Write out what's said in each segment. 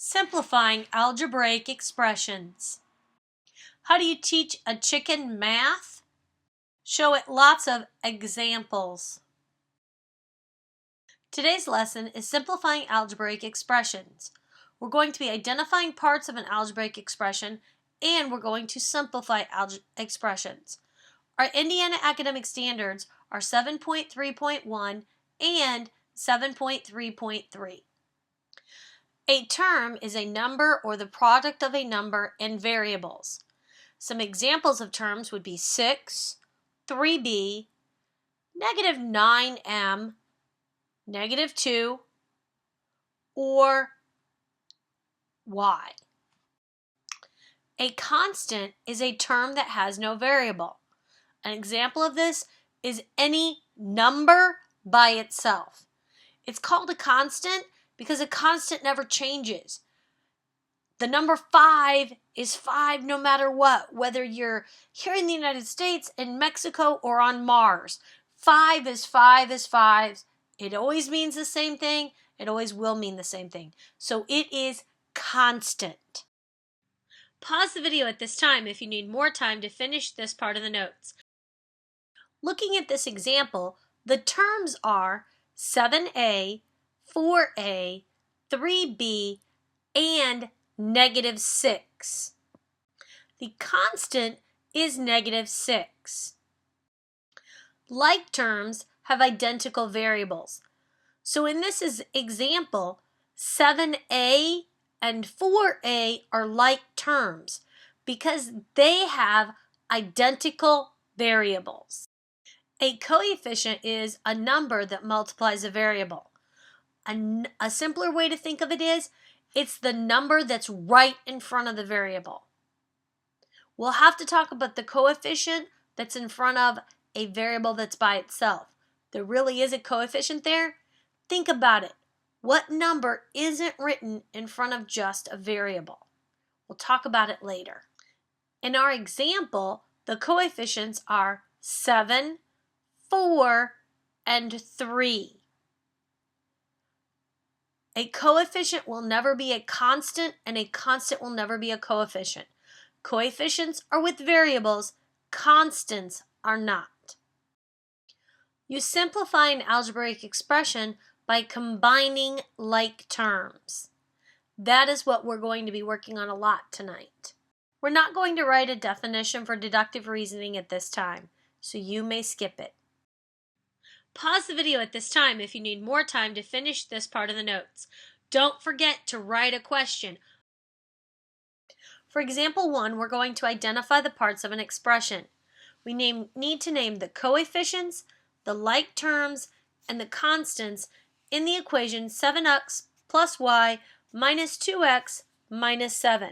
Simplifying Algebraic Expressions. How do you teach a chicken math? Show it lots of examples. Today's lesson is Simplifying Algebraic Expressions. We're going to be identifying parts of an algebraic expression, and we're going to simplify expressions. Our Indiana academic standards are 7.3.1 and 7.3.3. A term is a number or the product of a number and variables. Some examples of terms would be 6, 3b, negative 9m, negative 2, or y. A constant is a term that has no variable. An example of this is any number by itself. It's called a constant because a constant never changes. The number 5 is 5 no matter what, whether you're here in the United States, in Mexico, or on Mars. 5 is 5 is 5. It always means the same thing. It always will mean the same thing. So it is constant. Pause the video at this time if you need more time to finish this part of the notes. Looking at this example, the terms are 7a, 4a, 3b, and negative 6. The constant is negative 6. Like terms have identical variables. So in this example, 7a and 4a are like terms because they have identical variables. A coefficient is a number that multiplies a variable. A simpler way to think of it is it's the number that's right in front of the variable. We'll have to talk about the coefficient that's in front of a variable that's by itself. There really is a coefficient there. Think about it. What number isn't written in front of just a variable? We'll talk about it later. In our example, the coefficients are 7, 4, and 3. A coefficient will never be a constant, and a constant will never be a coefficient. Coefficients are with variables, constants are not. You simplify an algebraic expression by combining like terms. That is what we're going to be working on a lot tonight. We're not going to write a definition for deductive reasoning at this time, so you may skip it. Pause the video at this time if you need more time to finish this part of the notes. Don't forget to write a question. For example 1, we're going to identify the parts of an expression. We need to name the coefficients, the like terms, and the constants in the equation 7x plus y minus 2x minus 7.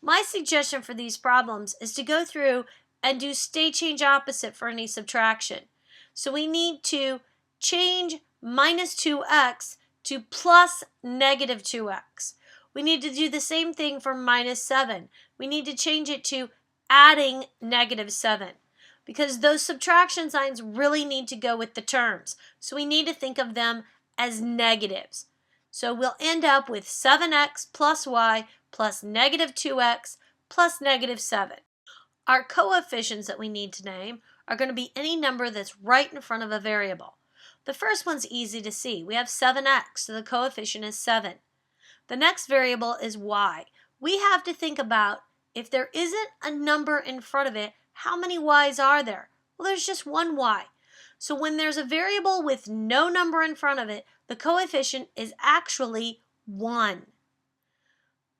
My suggestion for these problems is to go through and do state change opposite for any subtraction. So we need to change minus 2x to plus negative 2x. We need to do the same thing for minus 7. We need to change it to adding negative 7 because those subtraction signs really need to go with the terms. So we need to think of them as negatives. So we'll end up with 7x plus y plus negative 2x plus negative 7. Our coefficients that we need to name are going to be any number that's right in front of a variable. The first one's easy to see. We have 7x, so the coefficient is 7. The next variable is y. We have to think about if there isn't a number in front of it, how many y's are there? Well, there's just one y. So when there's a variable with no number in front of it, the coefficient is actually 1.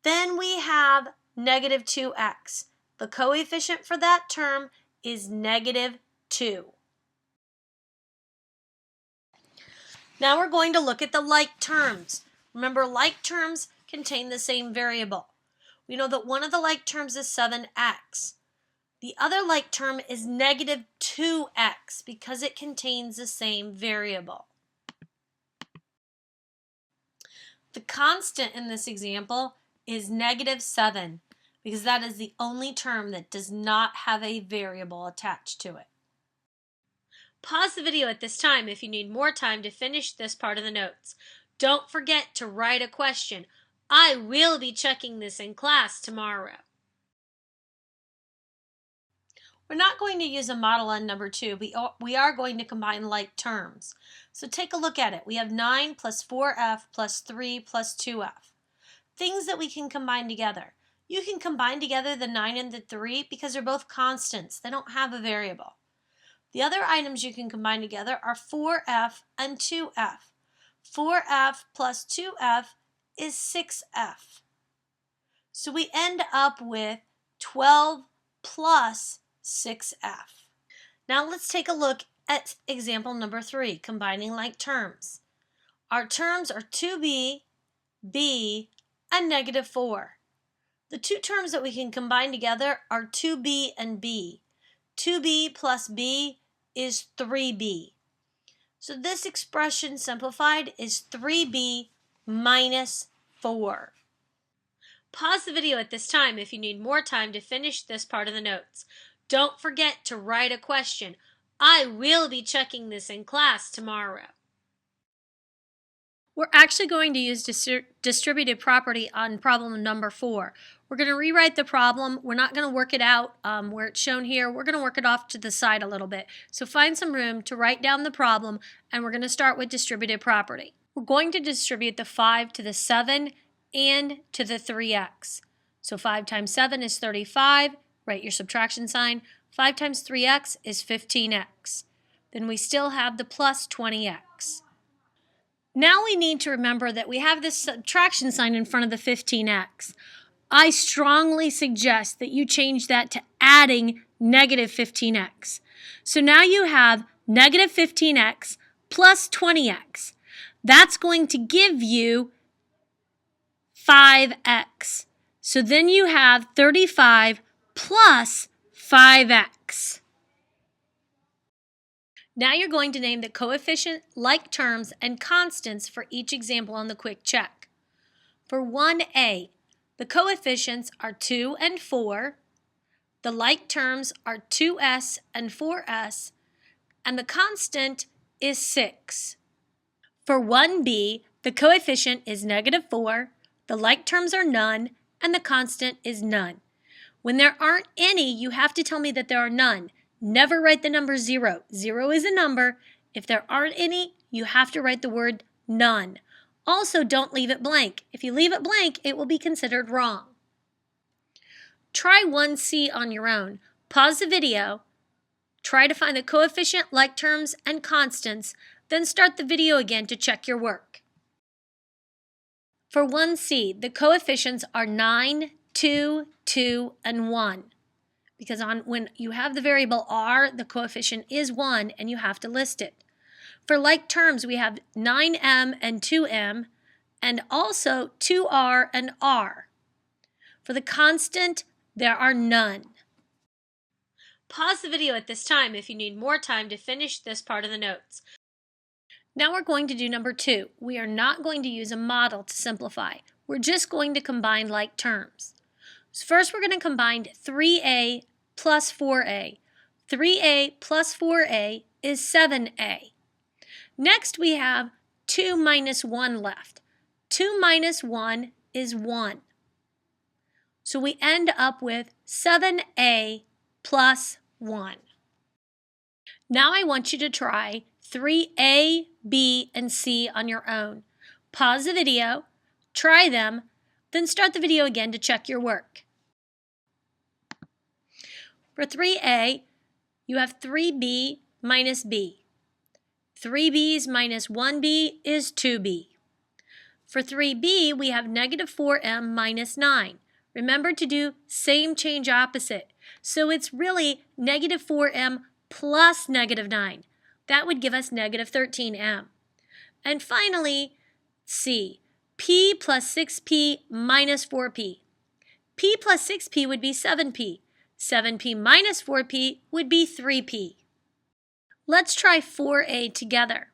Then we have negative 2x. The coefficient for that term is negative 2. Now we're going to look at the like terms. Remember, like terms contain the same variable. We know that one of the like terms is 7x. The other like term is negative 2x because it contains the same variable. The constant in this example is negative 7 because that is the only term that does not have a variable attached to it. Pause the video at this time if you need more time to finish this part of the notes. Don't forget to write a question. I will be checking this in class tomorrow. We're not going to use a model on number 2. We are going to combine like terms. So take a look at it. We have 9 plus 4f plus 3 plus 2f. Things that we can combine together. You can combine together the 9 and the 3 because they're both constants. They don't have a variable. The other items you can combine together are 4f and 2f. 4f plus 2f is 6f. So we end up with 12 plus 6f. Now let's take a look at example number 3, combining like terms. Our terms are 2b, b, and negative 4. The two terms that we can combine together are 2b and b. 2b plus b is 3b. So this expression simplified is 3b minus 4. Pause the video at this time if you need more time to finish this part of the notes. Don't forget to write a question. I will be checking this in class tomorrow. We're actually going to use distributed property on problem number 4. We're going to rewrite the problem. We're not going to work it out where it's shown here. We're going to work it off to the side a little bit. So find some room to write down the problem, and we're going to start with distributed property. We're going to distribute the 5 to the 7 and to the 3x. So 5 times 7 is 35. Write your subtraction sign. 5 times 3x is 15x. Then we still have the plus 20x. Now we need to remember that we have this subtraction sign in front of the 15x. I strongly suggest that you change that to adding negative 15x. So now you have negative 15x plus 20x. That's going to give you 5x. So then you have 35 plus 5x. Now you're going to name the coefficient, like terms, and constants for each example on the quick check. For 1a, the coefficients are 2 and 4, the like terms are 2s and 4s, and the constant is 6. For 1b, the coefficient is negative 4, the like terms are none, and the constant is none. When there aren't any, you have to tell me that there are none. Never write the number 0. 0 is a number. If there aren't any, you have to write the word none. Also, don't leave it blank. If you leave it blank, it will be considered wrong. Try 1c on your own. Pause the video. Try to find the coefficient, like terms, and constants. Then start the video again to check your work. For 1c, the coefficients are 9, 2, 2, and 1. Because when you have the variable r, the coefficient is 1, and you have to list it. For like terms, we have 9m and 2m, and also 2r and r. For the constant, there are none. Pause the video at this time if you need more time to finish this part of the notes. Now we're going to do number 2. We are not going to use a model to simplify. We're just going to combine like terms. So first we're going to combine 3a plus 4a. 3a plus 4a is 7a. Next we have 2 minus 1 left. 2 minus 1 is 1. So we end up with 7a plus 1. Now I want you to try 3a, b, and c on your own. Pause the video, try them, then start the video again to check your work. For 3a, you have 3b minus b. 3b's minus 1b is 2b. For 3b, we have negative 4m minus 9. Remember to do same change opposite. So it's really negative 4m plus negative 9. That would give us negative 13m. And finally, c, p plus 6p minus 4p. p plus 6p would be 7p. 7p minus 4p would be 3p. Let's try 4a together.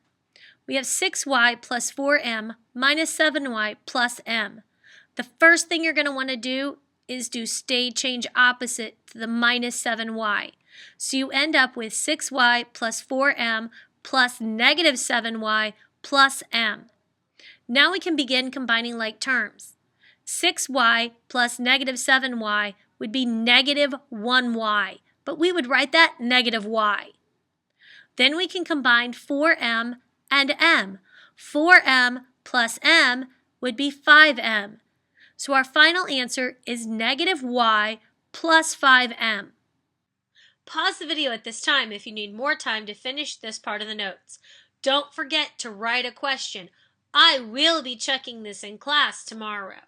We have 6y plus 4m minus 7y plus m. The first thing you're going to want to do is do change opposite to the minus 7y. So you end up with 6y plus 4m plus negative 7y plus m. Now we can begin combining like terms. 6y plus negative 7y would be negative 1y, but we would write that negative y. Then we can combine 4m and m. 4m plus m would be 5m. So our final answer is negative y plus 5m. Pause the video at this time if you need more time to finish this part of the notes. Don't forget to write a question. I will be checking this in class tomorrow.